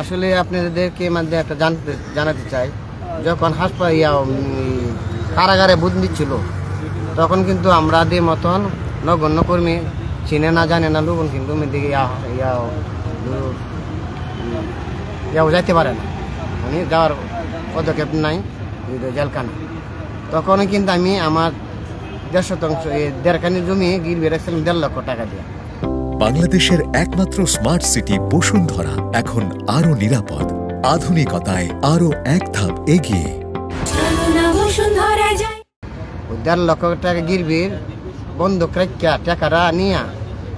আসলে আপনাদেরকে মধ্যে একটা জানাতে চাই, যখন কারাগারে বন্দি ছিল তখন কিন্তু আমাদের মতন নগণ্য কর্মী চিনে না জানে না লোক কিন্তু দিকে যাইতে পারে না, মানে যাওয়ার পদক্ষেপ নাই জেলখানা। তখন কিন্তু আমি আমার 1.5 খানি জমি গিরবি রাখছিলাম 1.5 লক্ষ টাকা দিয়ে। বাংলাদেশের একমাত্র স্মার্ট সিটি বসুন্ধরা এখন আরো নিরাপদ, আধুনিকতায় আরো এক ধাপ এগিয়ে। 1.5 লক্ষ টাকা গিরবির বন্ধক রাখিয়া টাকাটা নিয়ে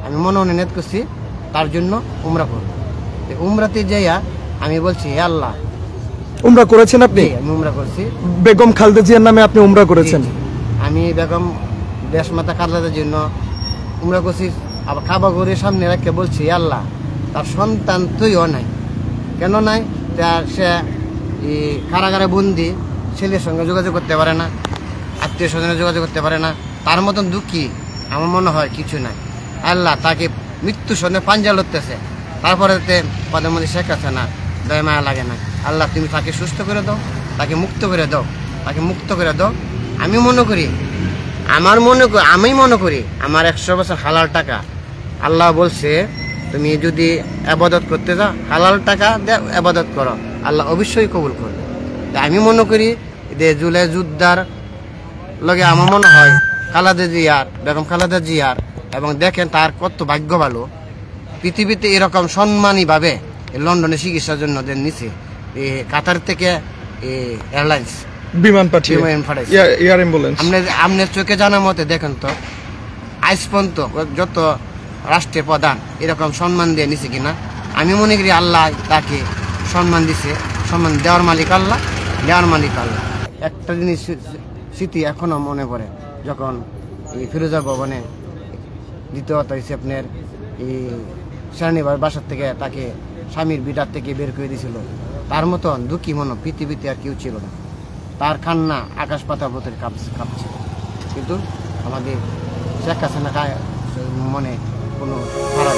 আমি মনোনীত করছি তার জন্য উমরা করব। উমরাতে যাইয়া আমি বলছি, হে আল্লাহ। উমরা করেছেন আপনি? আমি উমরা করছি। বেগম খালেদা জিয়ার নামে আপনি উমরা করেছেন? আমি বেগম দেশমাতা খালেদার জন্য উমরা করছি। আবার কাবা ঘরের সামনে রেখে বলছি, আল্লাহ তার সন্তান তুইও নাই, কেন নাই? সে কারাগারে বন্দি, ছেলের সঙ্গে যোগাযোগ করতে পারে না, আত্মীয় স্বজনের যোগাযোগ করতে পারে না, তার মতন দুঃখী আমার মনে হয় কিছু নাই। আল্লাহ তাকে মৃত্যুর সঙ্গে পাঞ্জা লড়তেছে, তারপরে প্রধানমন্ত্রী শেখ হাসিনা দয়া মায়া লাগে না। আল্লাহ তুমি তাকে সুস্থ করে দাও, তাকে মুক্ত করে দাও, তাকে মুক্ত করে দাও। আমি মনে করি আমার 100 বছর হালাল টাকা, আল্লাহ বলছে তুমি যদি আবাদত করতে যাও হালাল টাকা দিয়ে আবাদত করো, আল্লাহ অবশ্যই কবুল করবে। আমি মনে করি যে জুলাই যোদ্ধার লগে আমার মনে হয় বেগম খালেদা জিয়ার, এবং দেখেন তার কত ভাগ্য ভালো, পৃথিবীতে এরকম সম্মানীভাবে লন্ডনে চিকিৎসার জন্য নিচে কাতার থেকে এয়ারলাইন্স বিমান পাঠাইছে, এয়ার অ্যাম্বুলেন্স। আপনার চোখে জানার মতে দেখেন তো আজ পর্যন্ত যত রাষ্ট্রের প্রধান এরকম সম্মান দিয়ে নিছে কিনা। আমি মনে করি আল্লাহ তাকে সম্মান দিছে, সম্মান দেওয়ার মালিক আল্লাহ, দেওয়ার মালিক আল্লাহ। একটা জিনিস স্মৃতি এখনো মনে পড়ে, যখন এই ফিরোজা ভবনে দ্বিতীয়ত হয়েছে আপনার এই শ্রেণীবার বাসার থেকে তাকে স্বামীর বিটার থেকে বের করে দিয়েছিল, তার মতন দুঃখী মনে পৃথিবীতে আর কেউ ছিল না। তার কান্না আকাশ পাতাল ভেতরে কাঁপছে, কিন্তু আমাদের শেখ হাসিনা মনে কোনো খারাপ